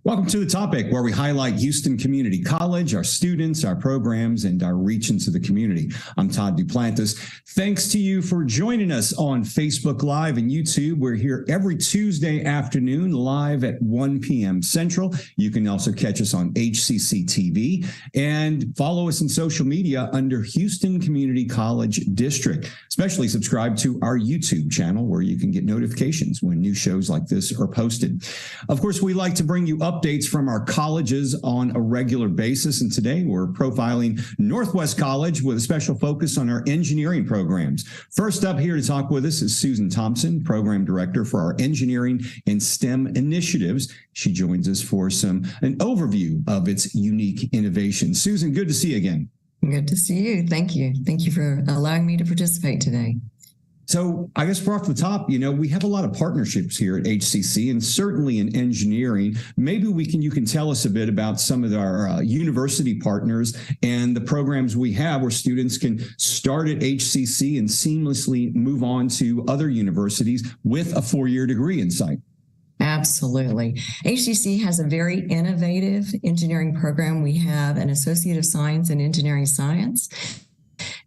Welcome to The Topic, where we highlight Houston Community College, our students, our programs, and our reach into the community. I'm Todd Duplantis. Thanks to you for joining us on Facebook Live and YouTube. We're here every Tuesday afternoon, live at 1 p.m. Central. You can also catch us on HCC TV and follow us in social media under Houston Community College District. Especially subscribe to our YouTube channel, where you can get notifications when new shows like this are posted. Of course, we like to bring you updates from our colleges on a regular basis. And today we're profiling Northwest College with a special focus on our engineering programs. First up here to talk with us is Susan Thompson, Program Director for our Engineering and STEM initiatives. She joins us for an overview of its unique innovations. Susan, good to see you again. Good to see you. Thank you. Thank you for allowing me to participate today. So I guess right off the top, we have a lot of partnerships here at HCC and certainly in engineering. Maybe you can tell us a bit about some of our university partners and the programs we have where students can start at HCC and seamlessly move on to other universities with a 4-year degree in sight. Absolutely. HCC has a very innovative engineering program. We have an Associate of Science in Engineering Science.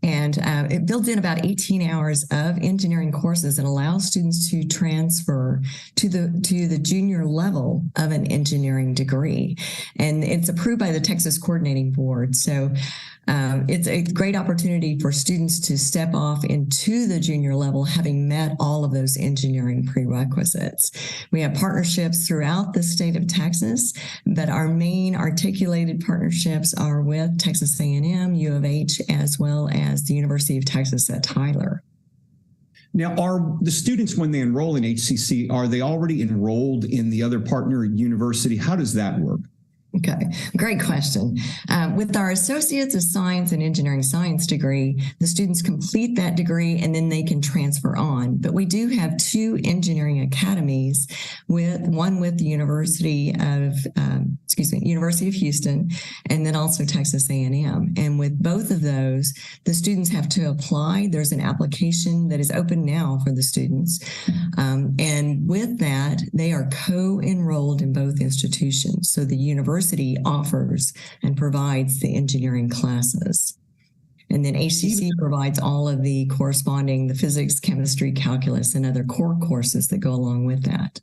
And it builds in about 18 hours of engineering courses and allows students to transfer to the junior level of an engineering degree. And it's approved by the Texas Coordinating Board. So it's a great opportunity for students to step off into the junior level, having met all of those engineering prerequisites. We have partnerships throughout the state of Texas, but our main articulated partnerships are with Texas A&M, U of H, as well as the University of Texas at Tyler. Now, are the students, when they enroll in HCC, are they already enrolled in the other partner university? How does that work? Okay, great question. With our Associates of Science and Engineering Science degree, the students complete that degree and then they can transfer on. But we do have 2 engineering academies, one with the University of Houston, and then also Texas A&M. And with both of those, the students have to apply. There's an application that is open now for the students. And with that, they are co-enrolled in both institutions. So the university offers and provides the engineering classes. And then HCC provides all of the physics, chemistry, calculus, and other core courses that go along with that.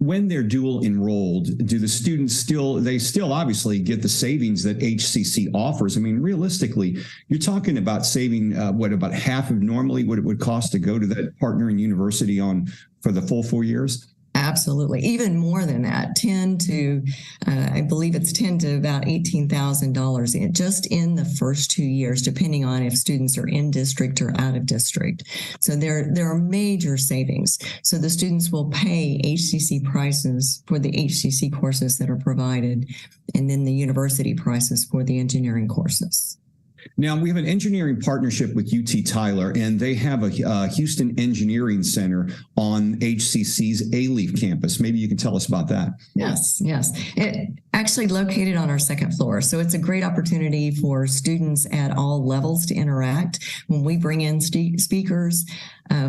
When they're dual enrolled, do the students still obviously get the savings that HCC offers? I mean, realistically, you're talking about saving, about half of normally what it would cost to go to that partnering university for the full 4 years? Absolutely. Even more than that, I believe it's $10,000 to about $18,000 just in the first 2 years, depending on if students are in district or out of district. So there are major savings. So the students will pay HCC prices for the HCC courses that are provided, and then the university prices for the engineering courses. Now, we have an engineering partnership with UT Tyler, and they have a Houston Engineering Center on HCC's A-Leaf campus. Maybe you can tell us about that. Yes. It actually located on our second floor. So it's a great opportunity for students at all levels to interact. When we bring in speakers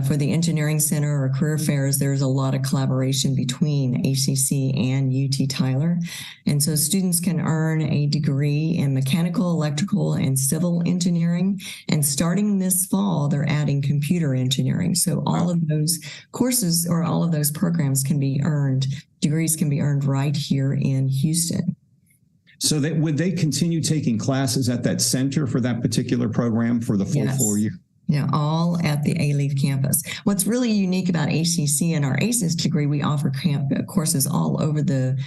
for the Engineering Center or career fairs, there's a lot of collaboration between HCC and UT Tyler. And so students can earn a degree in mechanical, electrical, and civil engineering. And starting this fall, they're adding computer engineering. So all of those courses or all of those programs degrees can be earned right here in Houston. So would they continue taking classes at that center for that particular program for the full 4 years? Yeah, all at the A-Leaf campus. What's really unique about HCC and our ACES degree, we offer courses all over the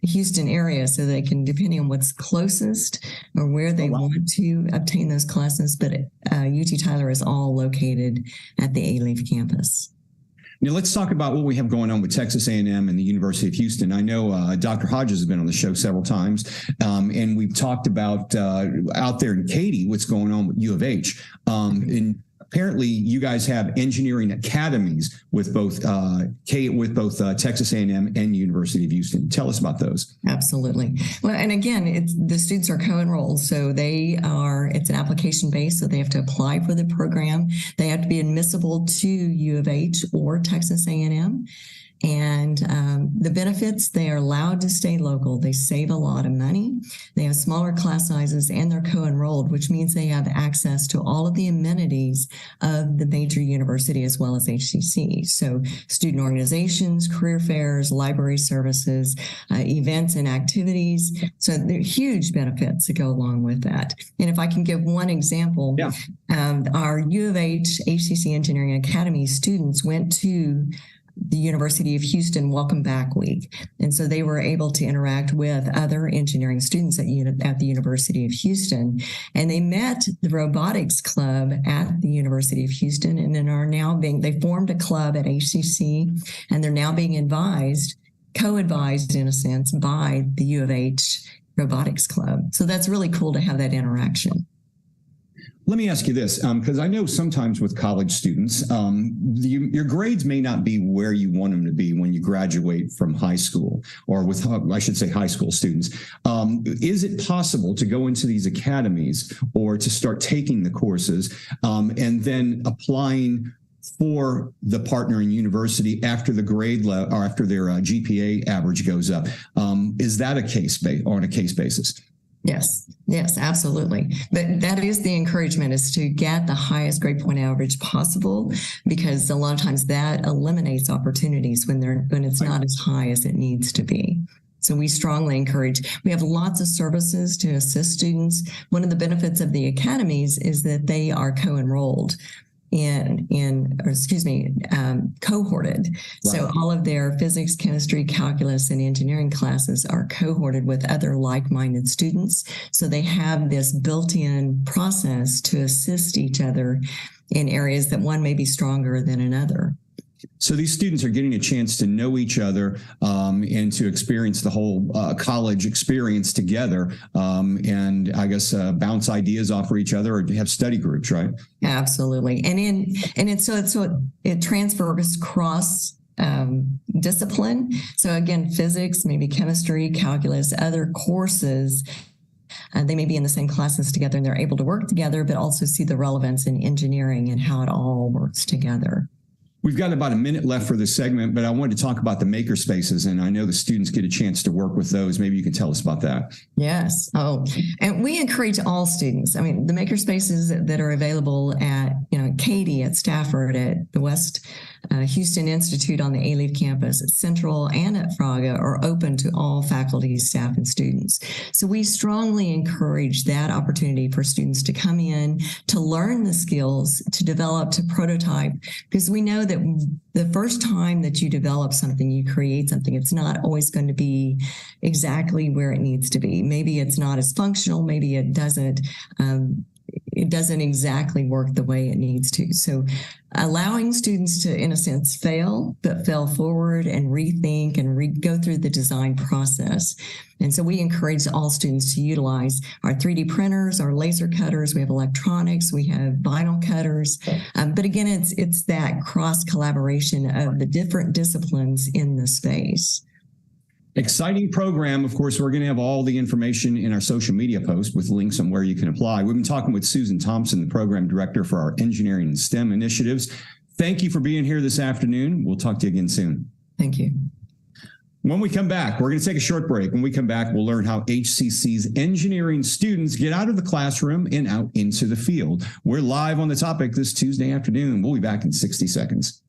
Houston area, so they can, depending on what's closest or where they want to obtain those classes. But UT Tyler is all located at the A-Leaf campus. Now, let's talk about what we have going on with Texas A&M and the University of Houston. I know Dr. Hodges has been on the show several times, and we've talked about out there in Katy what's going on with U of H. And apparently, you guys have engineering academies with both Texas A&M and University of Houston. Tell us about those. Absolutely. Well, and again, the students are co-enrolled, so it's an application based, so they have to apply for the program. They have to be admissible to U of H or Texas A&M. And the benefits, they are allowed to stay local. They save a lot of money. They have smaller class sizes and they're co-enrolled, which means they have access to all of the amenities of the major university as well as HCC. So student organizations, career fairs, library services, events and activities. So there are huge benefits that go along with that. And if I can give one example, our U of H HCC Engineering Academy students went to the University of Houston Welcome Back Week. And so they were able to interact with other engineering students at the University of Houston. And they met the robotics club at the University of Houston and then they formed a club at HCC and they're now being co-advised in a sense by the U of H robotics club. So that's really cool to have that interaction. Let me ask you this, because I know sometimes with college students, your grades may not be where you want them to be when you graduate from high school, or with, I should say, high school students. Is it possible to go into these academies or to start taking the courses and then applying for the partnering university after the grade level or after their GPA average goes up? Is that on a case basis? Yes, absolutely. But that is the encouragement, is to get the highest grade point average possible, because a lot of times that eliminates opportunities when it's not as high as it needs to be. So we strongly encourage. We have lots of services to assist students. One of the benefits of the academies is that they are co-enrolled. Cohorted. Right. So all of their physics, chemistry, calculus, and engineering classes are cohorted with other like-minded students. So they have this built-in process to assist each other in areas that one may be stronger than another. So these students are getting a chance to know each other and to experience the whole college experience together, and I guess bounce ideas off of each other, or have study groups, right? Absolutely, it transfers cross discipline. So again, physics, maybe chemistry, calculus, other courses. They may be in the same classes together, and they're able to work together, but also see the relevance in engineering and how it all works together. We've got about a minute left for this segment, but I wanted to talk about the maker spaces, and I know the students get a chance to work with those. Maybe you can tell us about that. Yes. And we encourage all students. I mean, the maker spaces that are available at, Katy, at Stafford, at the West Houston Institute on the Alief campus, at Central, and at Fraga are open to all faculty, staff, and students. So we strongly encourage that opportunity for students to come in, to learn the skills, to develop, to prototype, because we know that the first time that you develop something, you create something, it's not always going to be exactly where it needs to be. Maybe it's not as functional. Maybe it doesn't exactly work the way it needs to. So allowing students to, in a sense, fail forward and rethink and go through the design process. And so we encourage all students to utilize our 3D printers, our laser cutters. We have electronics, we have vinyl cutters. But again, it's that cross collaboration of the different disciplines in the space. Exciting program. Of course, we're going to have all the information in our social media post with links on where you can apply. We've been talking with Susan Thompson, the program director for our engineering and STEM initiatives. Thank you for being here this afternoon. We'll talk to you again soon. Thank you. When we come back, we're going to take a short break. When we come back, we'll learn how HCC's engineering students get out of the classroom and out into the field. We're live on the topic this Tuesday afternoon. We'll be back in 60 seconds.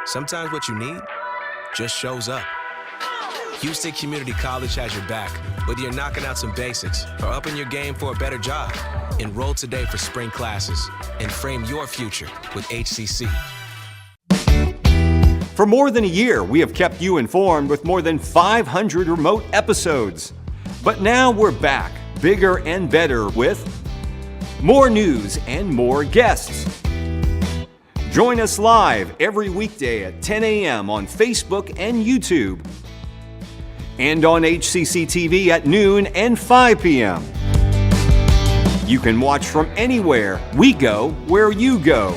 Sometimes what you need just shows up. Houston Community College has your back, whether you're knocking out some basics or upping your game for a better job. Enroll today for spring classes and frame your future with HCC. For more than a year, we have kept you informed with more than 500 remote episodes. But now we're back, bigger and better, with more news and more guests. Join us live every weekday at 10 a.m. on Facebook and YouTube, and on HCC TV at noon and 5 p.m. You can watch from anywhere. We go where you go.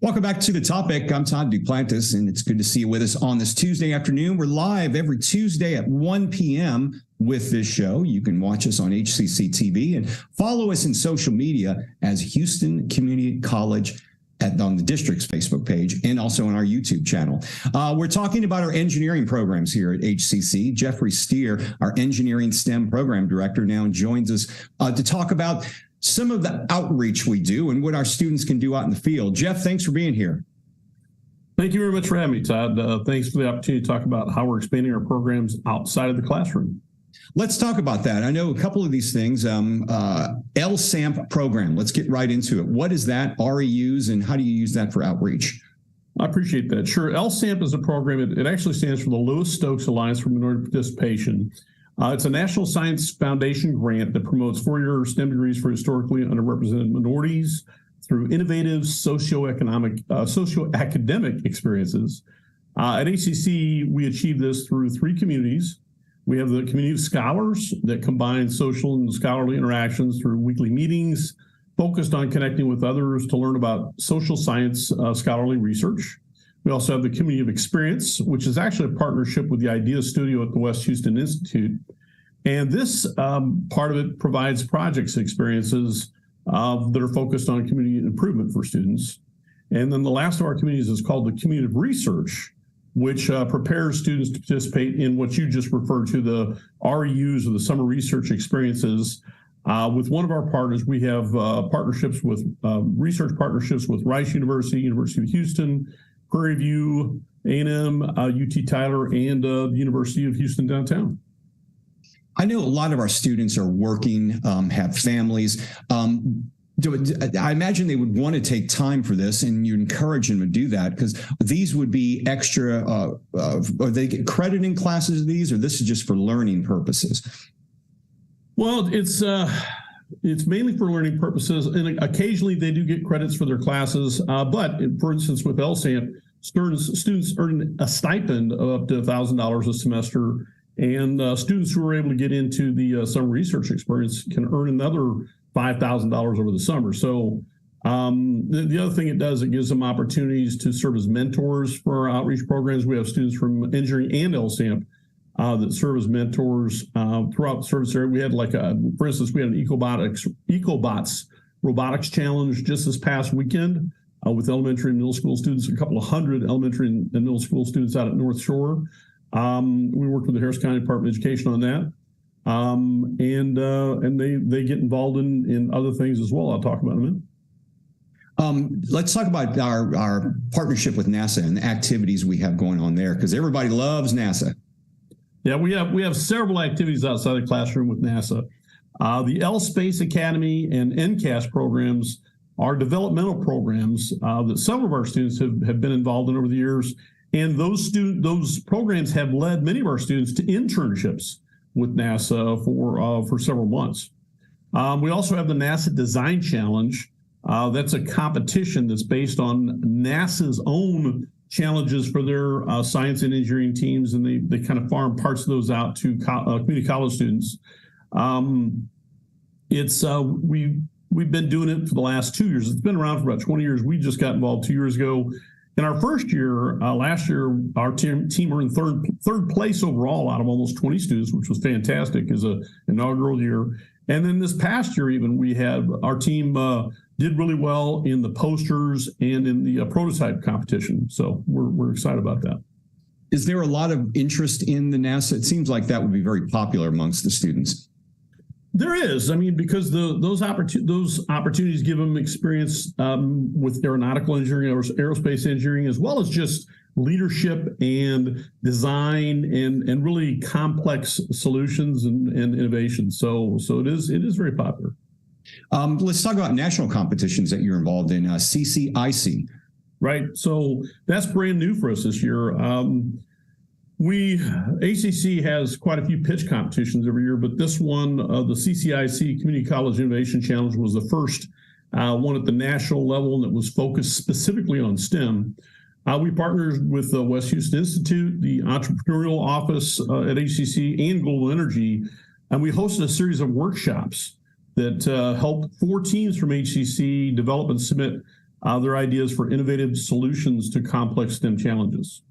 Welcome back to The Topic. I'm Todd Duplantis, and it's good to see you with us on this Tuesday afternoon. We're live every Tuesday at 1 p.m. with this show. You can watch us on HCC TV and follow us in social media as Houston Community College on the district's Facebook page and also on our YouTube channel. We're talking about our engineering programs here at HCC. Jeffrey Stear, our engineering STEM program director, now joins us to talk about some of the outreach we do and what our students can do out in the field. Jeff, thanks for being here. Thank you very much for having me, Todd. Thanks for the opportunity to talk about how we're expanding our programs outside of the classroom. Let's talk about that. I know a couple of these things. LSAMP program, let's get right into it. What is that, REUs, and how do you use that for outreach? I appreciate that. Sure. LSAMP is a program. It actually stands for the Lewis-Stokes Alliance for Minority Participation. It's a National Science Foundation grant that promotes four-year STEM degrees for historically underrepresented minorities through innovative socioacademic experiences. At HCC, we achieve this through three communities. We have the community of scholars that combine social and scholarly interactions through weekly meetings focused on connecting with others to learn about social science scholarly research. We also have the community of experience, which is actually a partnership with the Idea Studio at the West Houston Institute. And this part of it provides projects experiences that are focused on community improvement for students. And then the last of our communities is called the community of research, which prepares students to participate in what you just referred to, the REUs, or the summer research experiences. With one of our partners, we have partnerships with research partnerships with Rice University, University of Houston, Prairie View, A&M, UT Tyler, and the University of Houston downtown. I know a lot of our students are working, have families. I imagine they would want to take time for this, and you encourage them to do that, because these would be extra, or they get credit in classes of these, or this is just for learning purposes? Well, it's mainly for learning purposes, and occasionally they do get credits for their classes. But for instance, with LSAMP, students earn a stipend of up to $1,000 a semester, and students who are able to get into the summer research experience can earn another $5,000 over the summer. So the other thing it does, it gives them opportunities to serve as mentors for our outreach programs. We have students from engineering and LSAMP that serve as mentors throughout the service area. We had for instance, we had an EcoBots robotics challenge just this past weekend with elementary and middle school students, a couple of hundred elementary and middle school students out at North Shore. We worked with the Harris County Department of Education on that. And they get involved in other things as well. I'll talk about in a minute. Let's talk about our partnership with NASA and the activities we have going on there, because everybody loves NASA. Yeah, we have several activities outside the classroom with NASA. The L Space Academy and NCAS programs are developmental programs that some of our students have been involved in over the years. And those programs have led many of our students to internships with NASA for several months. We also have the NASA Design Challenge. That's a competition that's based on NASA's own challenges for their science and engineering teams, and they kind of farm parts of those out to community college students. We've been doing it for the last 2 years. It's been around for about 20 years. We just got involved 2 years ago. In our first year, last year, our team earned third place overall out of almost 20 students, which was fantastic as an inaugural year. And then this past year, even, our team did really well in the posters and in the prototype competition. So we're excited about that. Is there a lot of interest in the NASA? It seems like that would be very popular amongst the students. There is. I mean, because those opportunities give them experience with aeronautical engineering or aerospace engineering, as well as just leadership and design and really complex solutions and innovation. So it is very popular. Let's talk about national competitions that you're involved in, CCIC. Right. So that's brand new for us this year. HCC has quite a few pitch competitions every year, but this one, the CCIC Community College Innovation Challenge, was the first one at the national level, and it was focused specifically on STEM. We partnered with the West Houston Institute, the Entrepreneurial Office at HCC, and Global Energy, and we hosted a series of workshops that helped 4 teams from HCC develop and submit their ideas for innovative solutions to complex STEM challenges.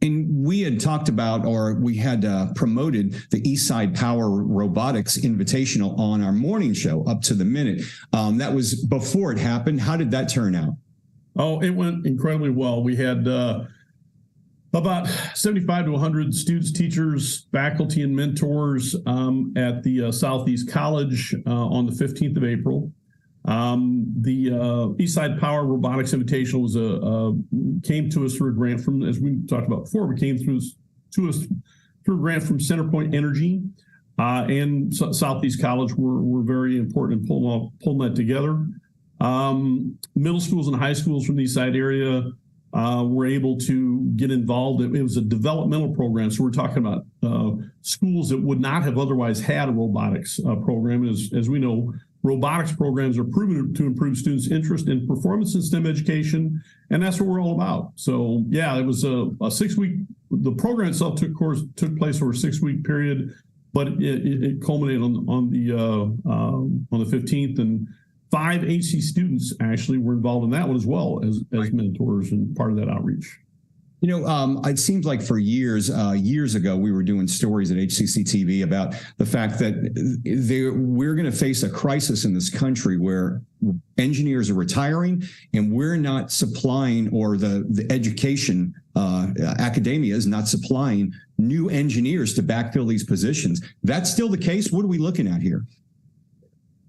And we had talked about, or we had promoted the Eastside Power Robotics Invitational on our morning show, Up to the Minute. That was before it happened. How did that turn out? Oh, it went incredibly well. We had about 75 to 100 students, teachers, faculty, and mentors at the Southeast College on the 15th of April. The Eastside Power Robotics Invitational came to us through a grant from, as we talked about before, we came to us through a grant from Centerpoint Energy and Southeast College were very important in pulling that together. Middle schools and high schools from the Eastside area were able to get involved. It was a developmental program, so we're talking about schools that would not have otherwise had a robotics program. As we know, robotics programs are proven to improve students' interest in performance in STEM education, and that's what we're all about. So, yeah, it was a 6-week. The program itself took place over a 6-week period, but it culminated on the 15th, and 5 HC students actually were involved in that one as well as mentors and part of that outreach. You know, it seems like for years ago, we were doing stories at HCC TV about the fact that we're going to face a crisis in this country where engineers are retiring and we're not supplying, or the education, academia is not supplying new engineers to backfill these positions. That's still the case. What are we looking at here?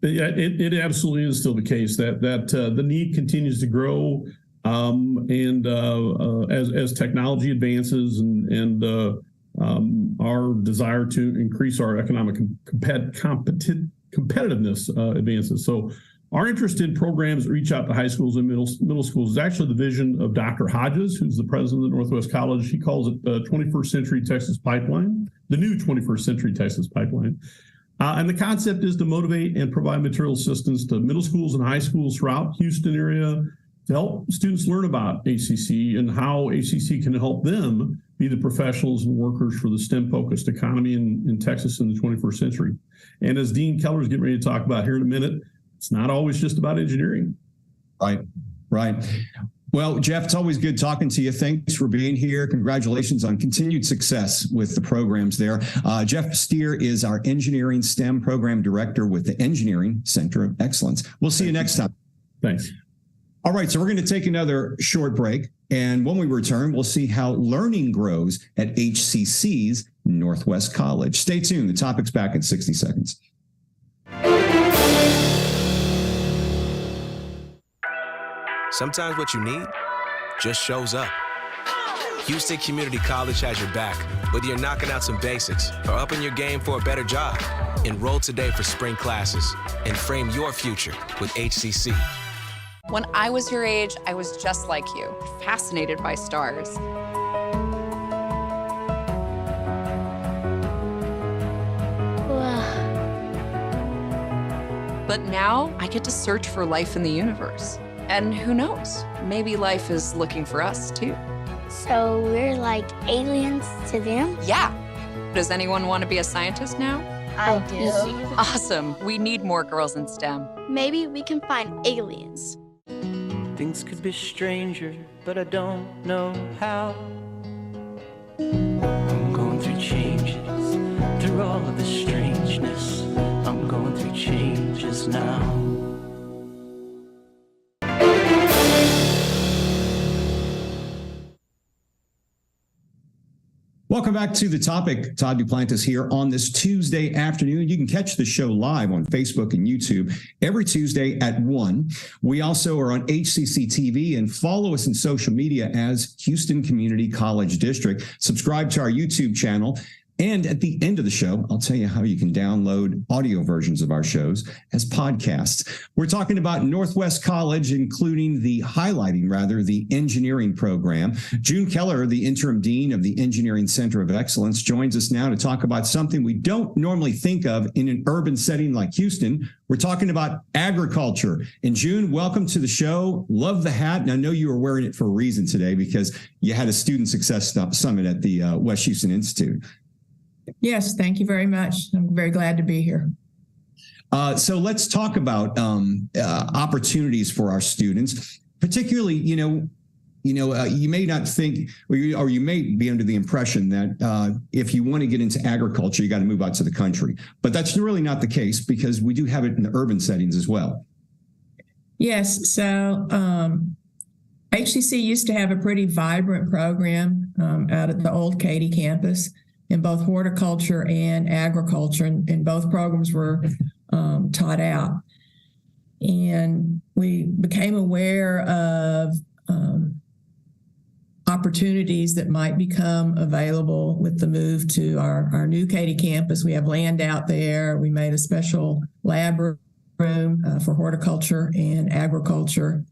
Yeah, it absolutely is still the case that the need continues to grow. And as technology advances and our desire to increase our economic competitiveness advances. So our interest in programs that reach out to high schools and middle schools is actually the vision of Dr. Hodges, who's the president of Northwest College. He calls it the 21st Century Texas Pipeline, the new 21st Century Texas Pipeline. And the concept is to motivate and provide material assistance to middle schools and high schools throughout Houston area, to help students learn about HCC and how HCC can help them be the professionals and workers for the STEM-focused economy in Texas in the 21st century. And as Dean Keller is getting ready to talk about here in a minute, it's not always just about engineering. Right. Well, Jeff, it's always good talking to you. Thanks for being here. Congratulations on continued success with the programs there. Jeff Stear is our Engineering STEM Program Director with the Engineering Center of Excellence. We'll see you next time. Thanks. All right, so we're going to take another short break, and when we return, we'll see how learning grows at HCC's Northwest College. Stay tuned. The topic's back in 60 seconds. Sometimes what you need just shows up. Houston Community College has your back, whether you're knocking out some basics or upping your game for a better job. Enroll today for spring classes and frame your future with HCC. When I was your age, I was just like you, fascinated by stars. But now I get to search for life in the universe. And who knows, maybe life is looking for us too. So we're like aliens to them? Yeah. Does anyone want to be a scientist now? I do. Awesome. We need more girls in STEM. Maybe we can find aliens. Things could be stranger, but I don't know how. I'm going through changes, through all of the strangeness. I'm going through changes now. Welcome back to The Topic. Todd Duplantis here on this Tuesday afternoon. You can catch the show live on Facebook and YouTube every Tuesday at 1. We also are on HCC TV, and follow us in social media as Houston Community College District. Subscribe to our YouTube channel. And at the end of the show, I'll tell you how you can download audio versions of our shows as podcasts. We're talking about Northwest College, including the engineering program. June Keller, the interim dean of the Engineering Center of Excellence, joins us now to talk about something we don't normally think of in an urban setting like Houston. We're talking about agriculture. And June, welcome to the show. Love the hat. And I know you were wearing it for a reason today because you had a student success summit at the West Houston Institute. Yes, thank you very much. I'm very glad to be here. So let's talk about opportunities for our students, particularly, you may not think, or you may be under the impression that if you want to get into agriculture, you got to move out to the country. But that's really not the case, because we do have it in the urban settings as well. Yes. So HCC used to have a pretty vibrant program out at the old Katy campus in both horticulture and agriculture, and both programs were taught out. And we became aware of opportunities that might become available with the move to our new Katy campus. We have land out there. We made a special lab room for horticulture and agriculture.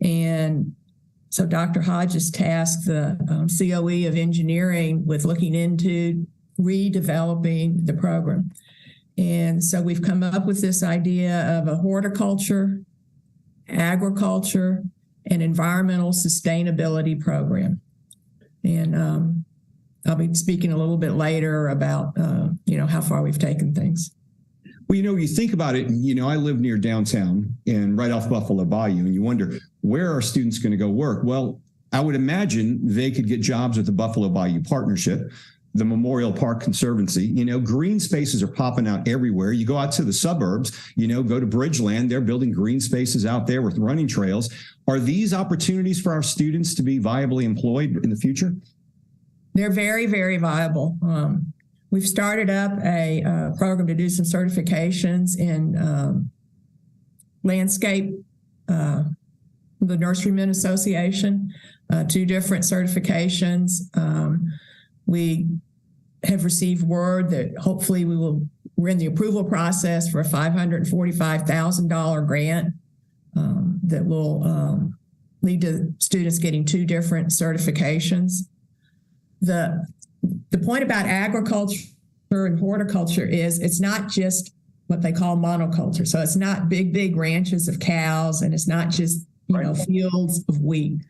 And so Dr. Hodges tasked the COE of Engineering with looking into redeveloping the program. And so we've come up with this idea of a horticulture, agriculture, and environmental sustainability program. And I'll be speaking a little bit later about, how far we've taken things. Well, you think about it, I live near downtown and right off Buffalo Bayou, and you wonder, where are students going to go work? Well, I would imagine they could get jobs with the Buffalo Bayou Partnership, the Memorial Park Conservancy. Green spaces are popping out everywhere. You go out to the suburbs, go to Bridgeland, they're building green spaces out there with running trails. Are these opportunities for our students to be viably employed in the future? They're very, very viable. We've started up a program to do some certifications in landscape, the Nurserymen Association, 2 different certifications. We have received word that hopefully we're in the approval process for a $545,000 grant that will lead to students getting 2 different certifications. The point about agriculture and horticulture is it's not just what they call monoculture. So it's not big ranches of cows, and it's not just, fields of wheat.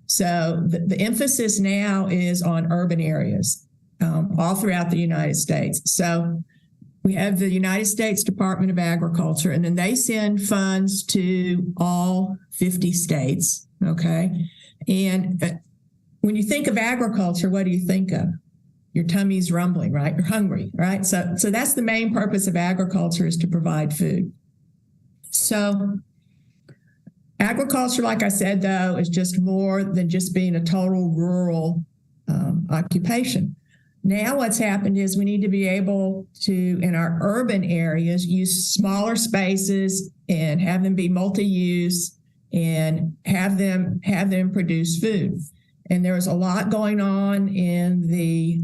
So the emphasis now is on urban areas all throughout the United States. So we have the United States Department of Agriculture, and then they send funds to all 50 states, okay? And when you think of agriculture, what do you think of? Your tummy's rumbling, right? You're hungry, right? So that's the main purpose of agriculture, is to provide food. So agriculture, like I said, though, is just more than just being a total rural occupation. Now what's happened is we need to be able to, in our urban areas, use smaller spaces and have them be multi-use and have them produce food. And there's a lot going on a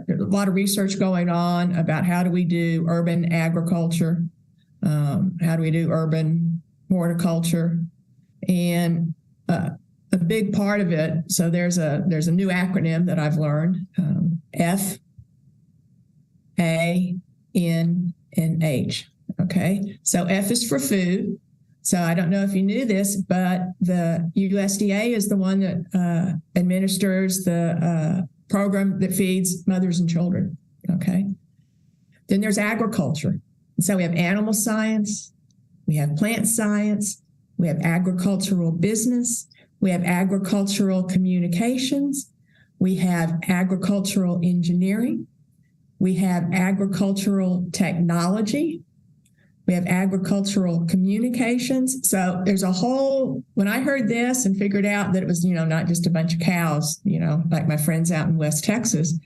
lot of research going on about how do we do urban agriculture, how do we do urban horticulture, and a big part of it. So there's a new acronym that I've learned, F, A, N, and H. Okay, so F is for food. So I don't know if you knew this, but the USDA is the one that administers the program that feeds mothers and children. Okay. Then there's agriculture. So we have animal science, we have plant science, we have agricultural business, we have agricultural communications, we have agricultural engineering, we have agricultural technology, we have agricultural communications. So there's a whole, when I heard this and figured out that it was, not just a bunch of cows, like my friends out in West Texas,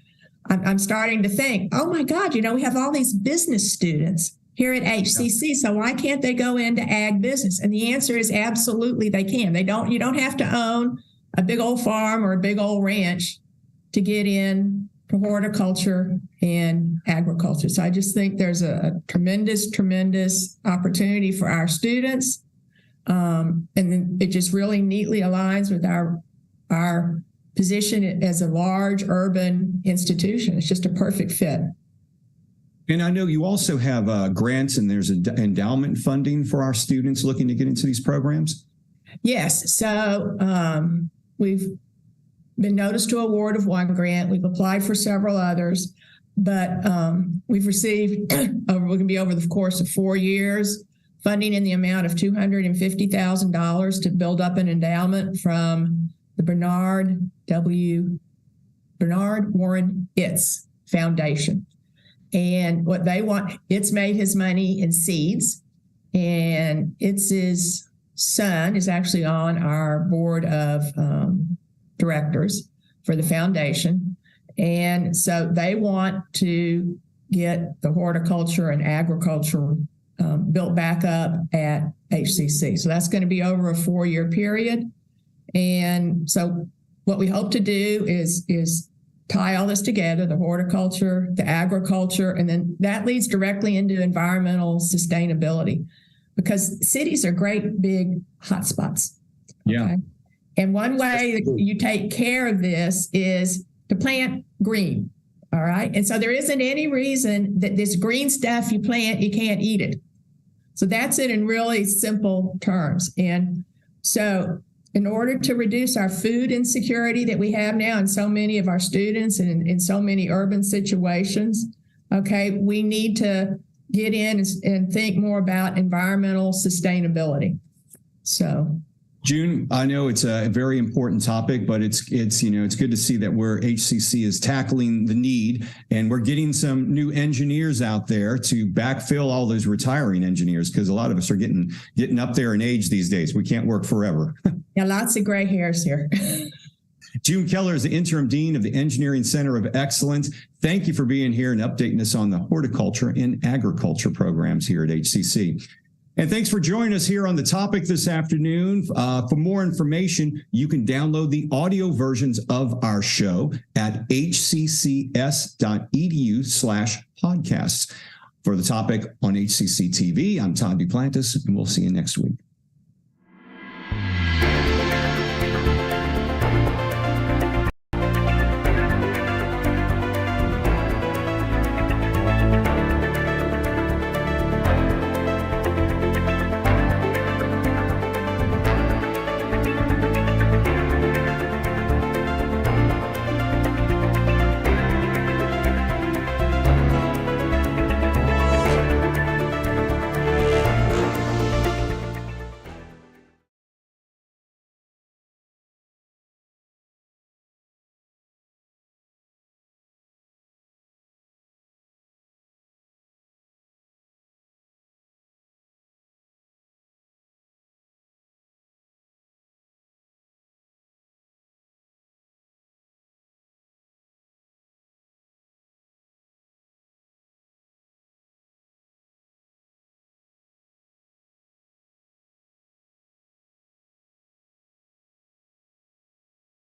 I'm starting to think, oh my God, we have all these business students here at HCC. So why can't they go into ag business? And the answer is absolutely they can. You don't have to own a big old farm or a big old ranch to get in to horticulture and agriculture. So I just think there's a tremendous opportunity for our students. And then it just really neatly aligns with our position as a large urban institution. It's just a perfect fit. And I know you also have grants, and there's endowment funding for our students looking to get into these programs. Yes. So we've been noticed to award of one grant. We've applied for several others. But we've received, we're going to be over the course of 4 years, funding in the amount of $250,000 to build up an endowment from the Bernard Warren Itz Foundation. And what they want, Itz made his money in seeds, and Itz's son is actually on our board of directors for the foundation. And so they want to get the horticulture and agriculture built back up at HCC. So that's going to be over a 4-year period. And so what we hope to do is tie all this together, the horticulture, the agriculture, and then that leads directly into environmental sustainability, because cities are great big hotspots. Yeah. Okay? And one way that you take care of this is to plant green. All right. And so there isn't any reason that this green stuff you plant, you can't eat it. So that's it in really simple terms. And so in order to reduce our food insecurity that we have now in so many of our students and in so many urban situations, okay, we need to get in and think more about environmental sustainability. So, June, I know it's a very important topic, but it's good to see that where HCC is tackling the need, and we're getting some new engineers out there to backfill all those retiring engineers, because a lot of us are getting up there in age these days. We can't work forever. Yeah, lots of gray hairs here. June Keller is the Interim Dean of the Engineering Center of Excellence. Thank you for being here and updating us on the horticulture and agriculture programs here at HCC. And thanks for joining us here on the topic this afternoon. For more information, you can download the audio versions of our show at hccs.edu/podcasts. For the topic on HCC TV, I'm Todd Duplantis, and we'll see you next week.